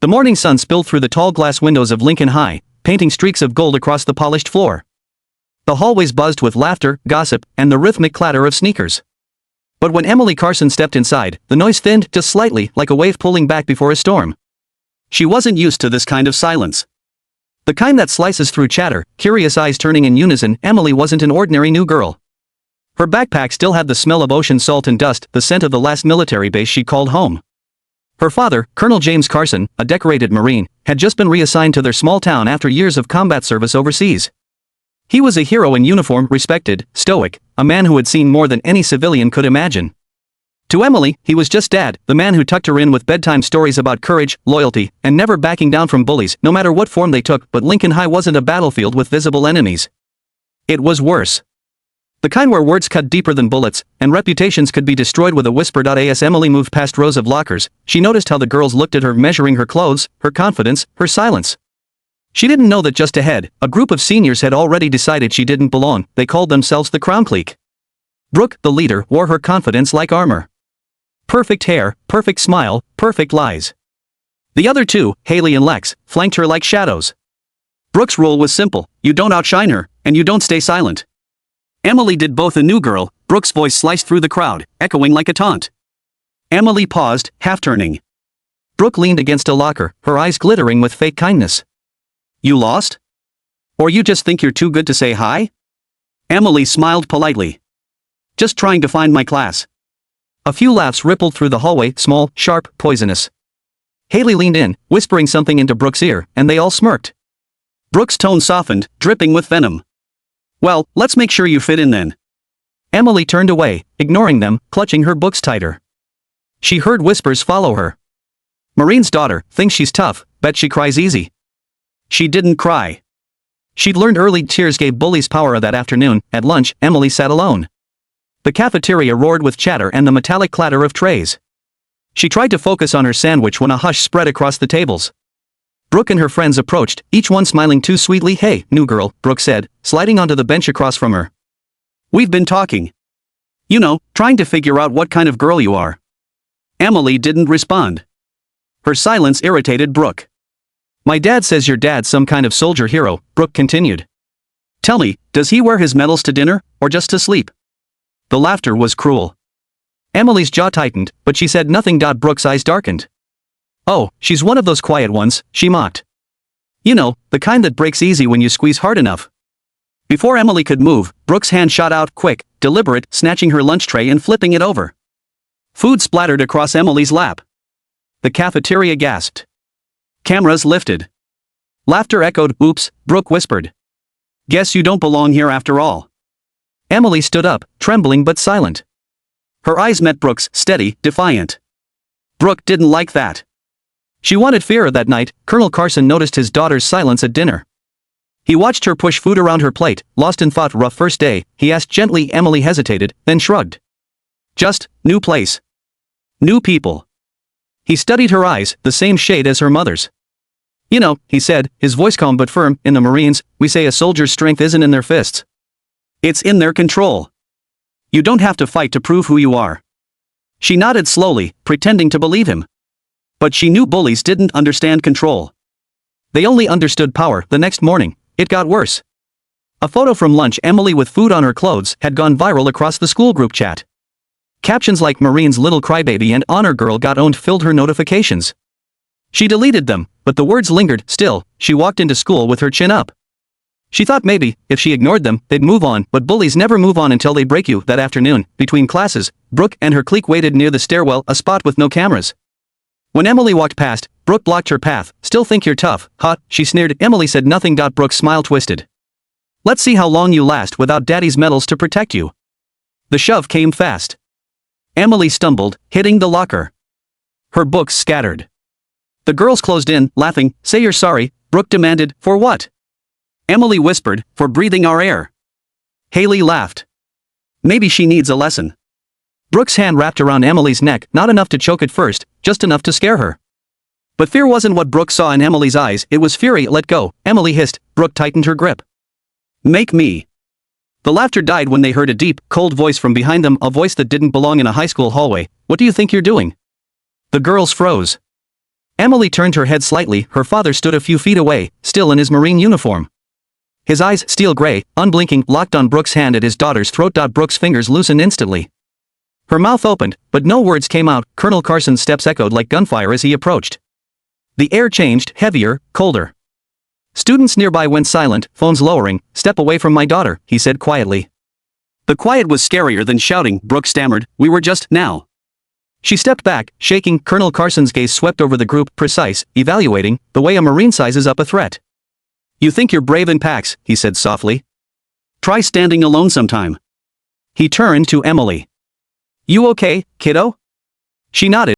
The morning sun spilled through the tall glass windows of Lincoln High, painting streaks of gold across the polished floor. The hallways buzzed with laughter, gossip, and the rhythmic clatter of sneakers. But when Emily Carson stepped inside, the noise thinned just slightly, like a wave pulling back before a storm. She wasn't used to this kind of silence. The kind that slices through chatter, curious eyes turning in unison. Emily wasn't an ordinary new girl. Her backpack still had the smell of ocean salt and dust, the scent of the last military base she called home. Her father, Colonel James Carson, a decorated Marine, had just been reassigned to their small town after years of combat service overseas. He was a hero in uniform, respected, stoic, a man who had seen more than any civilian could imagine. To Emily, he was just Dad, the man who tucked her in with bedtime stories about courage, loyalty, and never backing down from bullies, no matter what form they took. But Lincoln High wasn't a battlefield with visible enemies. It was worse. The kind where words cut deeper than bullets, and reputations could be destroyed with a whisper. As Emily moved past rows of lockers, she noticed how the girls looked at her, measuring her clothes, her confidence, her silence. She didn't know that just ahead, a group of seniors had already decided she didn't belong. They called themselves the Crown Clique. Brooke, the leader, wore her confidence like armor. Perfect hair, perfect smile, perfect lies. The other two, Haley and Lex, flanked her like shadows. Brooke's rule was simple: you don't outshine her, and you don't stay silent. Emily did both. A new girl, Brooke's voice sliced through the crowd, echoing like a taunt. Emily paused, half-turning. Brooke leaned against a locker, her eyes glittering with fake kindness. You lost? Or you just think you're too good to say hi? Emily smiled politely. Just trying to find my class. A few laughs rippled through the hallway, small, sharp, poisonous. Haley leaned in, whispering something into Brooke's ear, and they all smirked. Brooke's tone softened, dripping with venom. Well, let's make sure you fit in then. Emily turned away, ignoring them, clutching her books tighter. She heard whispers follow her. Marine's daughter thinks she's tough, bet she cries easy. She didn't cry. She'd learned early tears gave bullies power. That afternoon, at lunch, Emily sat alone. The cafeteria roared with chatter and the metallic clatter of trays. She tried to focus on her sandwich when a hush spread across the tables. Brooke and her friends approached, each one smiling too sweetly. Hey, new girl, Brooke said, sliding onto the bench across from her. We've been talking. You know, trying to figure out what kind of girl you are. Emily didn't respond. Her silence irritated Brooke. My dad says your dad's some kind of soldier hero, Brooke continued. Tell me, does he wear his medals to dinner, or just to sleep? The laughter was cruel. Emily's jaw tightened, but she said nothing. Brooke's eyes darkened. Oh, she's one of those quiet ones, she mocked. You know, the kind that breaks easy when you squeeze hard enough. Before Emily could move, Brooke's hand shot out, quick, deliberate, snatching her lunch tray and flipping it over. Food splattered across Emily's lap. The cafeteria gasped. Cameras lifted. Laughter echoed. Oops, Brooke whispered. Guess you don't belong here after all. Emily stood up, trembling but silent. Her eyes met Brooke's, steady, defiant. Brooke didn't like that. She wanted fear. That night, Colonel Carson noticed his daughter's silence at dinner. He watched her push food around her plate, lost in thought. Rough first day, he asked gently. Emily hesitated, then shrugged. Just, new place. New people. He studied her eyes, the same shade as her mother's. You know, he said, his voice calm but firm, in the Marines, we say a soldier's strength isn't in their fists. It's in their control. You don't have to fight to prove who you are. She nodded slowly, pretending to believe him. But she knew bullies didn't understand control. They only understood power. The next morning, it got worse. A photo from lunch, Emily with food on her clothes, had gone viral across the school group chat. Captions like Marine's little crybaby and honor girl got owned filled her notifications. She deleted them, but the words lingered. Still, she walked into school with her chin up. She thought maybe, if she ignored them, they'd move on, but bullies never move on until they break you. That afternoon, between classes, Brooke and her clique waited near the stairwell, a spot with no cameras. When Emily walked past, Brooke blocked her path. Still think you're tough, huh? She sneered. Emily said nothing. Brooke's smile twisted. Let's see how long you last without daddy's medals to protect you. The shove came fast. Emily stumbled, hitting the locker. Her books scattered. The girls closed in, laughing. Say you're sorry, Brooke demanded. For what? Emily whispered, for breathing our air. Haley laughed. Maybe she needs a lesson. Brooke's hand wrapped around Emily's neck, not enough to choke at first, just enough to scare her. But fear wasn't what Brooke saw in Emily's eyes, it was fury. Let go, Emily hissed. Brooke tightened her grip. Make me. The laughter died when they heard a deep, cold voice from behind them, a voice that didn't belong in a high school hallway. What do you think you're doing? The girls froze. Emily turned her head slightly. Her father stood a few feet away, still in his Marine uniform. His eyes, steel gray, unblinking, locked on Brooke's hand at his daughter's throat. Brooke's fingers loosened instantly. Her mouth opened, but no words came out. Colonel Carson's steps echoed like gunfire as he approached. The air changed, heavier, colder. Students nearby went silent, phones lowering. "Step away from my daughter," he said quietly. The quiet was scarier than shouting. Brooke stammered, "We were just now." She stepped back, shaking. Colonel Carson's gaze swept over the group, precise, evaluating, the way a Marine sizes up a threat. "You think you're brave in packs," he said softly. "Try standing alone sometime." He turned to Emily. "You okay, kiddo?" She nodded.